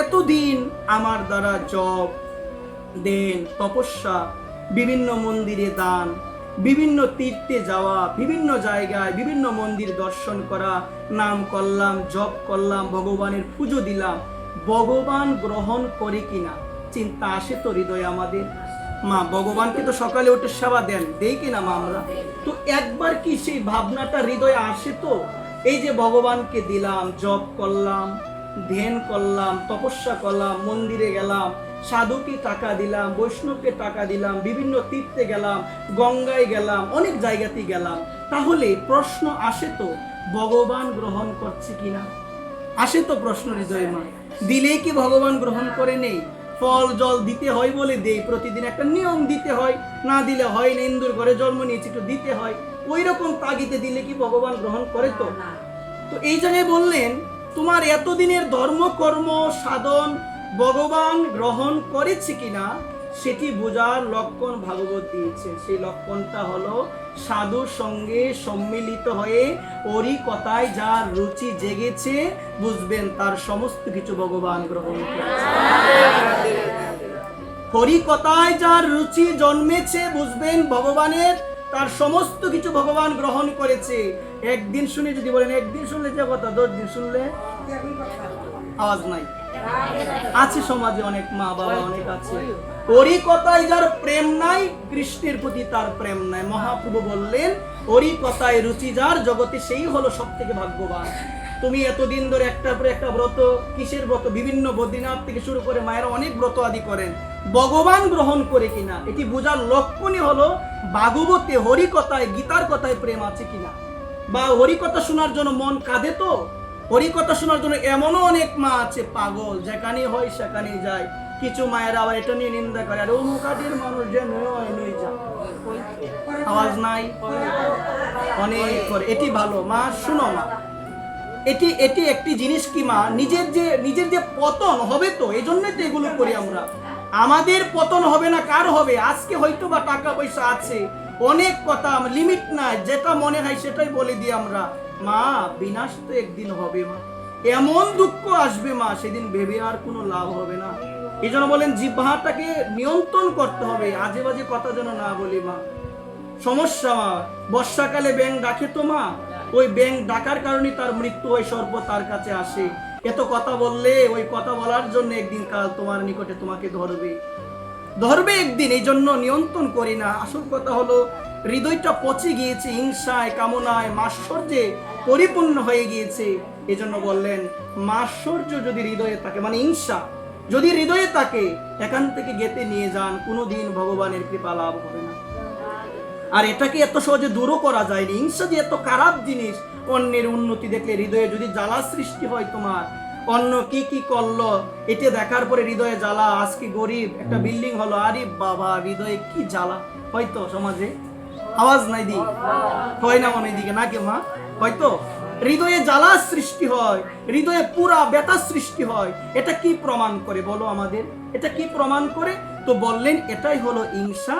এতদিন আমার দ্বারা জপ, দেন, তপস্যা, বিভিন্ন মন্দিরে দান, বিভিন্ন তীর্থে যাওয়া, বিভিন্ন জায়গায় বিভিন্ন মন্দির দর্শন করা, নাম করলাম, জপ করলাম, ভগবানের পুজো দিলাম, ভগবান গ্রহণ করে কিনা চিন্তা আসে তো হৃদয়ে আমাদের? মা ভগবানকে তো সকালে উঠে সেবা দেন, দেই কিনা মা আমরা? তো একবার কি সেই ভাবনাটা হৃদয়ে আসে তো, এই যে ভগবানকে দিলাম, জপ করলাম, ধ্যান করলাম, তপস্যা করলাম, মন্দিরে গেলাম, সাধুকে টাকা দিলাম, বৈষ্ণবকে টাকা দিলাম, বিভিন্ন তীর্থে গেলাম, গঙ্গায় গেলাম, অনেক জায়গাতে গেলাম, তাহলে প্রশ্ন আসে তো ভগবান গ্রহণ করছে কিনা? আসে তো প্রশ্ন হৃদয়ে মা। দিলেই কি ভগবান গ্রহণ করে নেই? ফল জল দিতে হয় বলে দেই, প্রতিদিন একটা নিয়ম দিতে হয়, না দিলে হয় না, ইন্দুর ঘরে জন্ম নিয়েছি একটু দিতে হয়, ওই রকম তাগিদে দিলে কি ভগবান গ্রহণ করে? তো তো এই জায়গায় বললেন তোমার এতদিনের ধর্মকর্ম সাধন ভগবান গ্রহণ করেছে কিনা সেটি বোঝার লক্ষণ ভাগবত দিয়েছে। সেই লক্ষণটা হলো সাধুর সঙ্গে সম্মিলিত হয়ে ওরই কথায় যার রুচি জেগেছে বুঝবেন তার সমস্ত কিছু ভগবান গ্রহণ করেছে। হরি কথায় যার রুচি জন্মেছে বুঝবেন ভগবানের তার সমস্ত কিছু ভগবান গ্রহণ করেছে। একদিন শুনে যদি বলেন একদিন শুনলে যে কথা, 10 দিন শুনলে আওয়াজ নাই। আছে সমাজে অনেক মা বাবা অনেক আছে, ওরই কথায় যার প্রেম নাই, কৃষ্ণের প্রতি তার প্রেম নাই। মহাপ্রভু বললেন ওরই কথায় রুচি যার জগতে সেই হলো সব থেকে ভাগ্যবান। তুমি এতদিন ধরে একটার পর একটা ব্রত, কিসের ব্রত? বিভিন্ন বদ্রীনাথ থেকে শুরু করে মায়েরা অনেক ব্রত আদি করেন, ভগবান গ্রহণ করে কিনা এটি বোঝার লক্ষণই হলো ভাগবতে হরি কথায়, গীতার কথায় প্রেম আছে কিনা, বা হরি কথা শোনার জন্য মন কাঁদে তো। হরি কথা শোনার জন্য এমনও অনেক মা আছে পাগল, যেখানে হয় সেখানে যায়। কিছু মায়েরা আবার এটা নিয়ে নিন্দা করে, আর অমুকাটির মানুষ যে নয় যা, আওয়াজ নাই, অনেক করে। এটি ভালো মা, শুনো মা, এটি এটি একটি জিনিস কি মা, নিজের যে পতন হবে তো, এই জন্যই তো এগুলো করি আমরা। আমাদের পতন হবে না কার হবে? আজকে হয়তো বা টাকা পয়সা আছে, অনেক কথা, লিমিট নাই, যেটা মনে হয় সেটাই বলে দিই আমরা। মা বিনাশ তো একদিন হবে মা, এমন দুঃখ আসবে মা, সেদিন ভেবে আর কোনো লাভ হবে না। এই জন্য বলেন জিহ্বাটাকে নিয়ন্ত্রণ করতে হবে, আজে বাজে কথা যেন না বলি মা। সমস্যা মা, বর্ষাকালে ব্যাঙ ডাকে তো মা, ওই ব্যাঙ ডাকার কারণে তার মৃত্যু হয়, সর্প তার কাছে আসে। এত কথা বললে ওই কথা বলার জন্য একদিন কাল তোমার নিকটে তোমাকে ধরবে একদিন, এই জন্য নিয়ন্ত্রণ করি না। আসল কথা হলো হৃদয়টা পচে গিয়েছে, হিংসায়, কামনায়, মাৎসর্যে পরিপূর্ণ হয়ে গিয়েছে। এই জন্য বললেন মাৎসর্য যদি হৃদয়ে থাকে, মানে হিংসা যদি হৃদয়ে থাকে, এখান থেকে গেতে নিয়ে যান, কোনোদিন ভগবানের কৃপা লাভ হবে না। আর এটাকে এত সহজে দূরও করা যায়নি। হিংসা যে এত খারাপ জিনিস, অন্যের উন্নতি দেখলে হৃদয়ে যদি জ্বালা সৃষ্টি হয়, তোমার অন্য কি কি করলো এটা দেখার পরে হৃদয়ে জ্বালা, আজকে গরিব একটা বিল্ডিং হলো, আরে বাবা হৃদয়ে কি জ্বালা। হয়তো সমাজে আওয়াজ নাই দি হয় না মনে দিকে নাকি মা? হয়তো হৃদয়ে জ্বালা সৃষ্টি হয়, হৃদয়ে পুরা ব্যথা সৃষ্টি হয়। এটা কি প্রমাণ করে বলো আমাদের? এটা কি প্রমাণ করে? তো বললেন এটাই হলো হিংসা।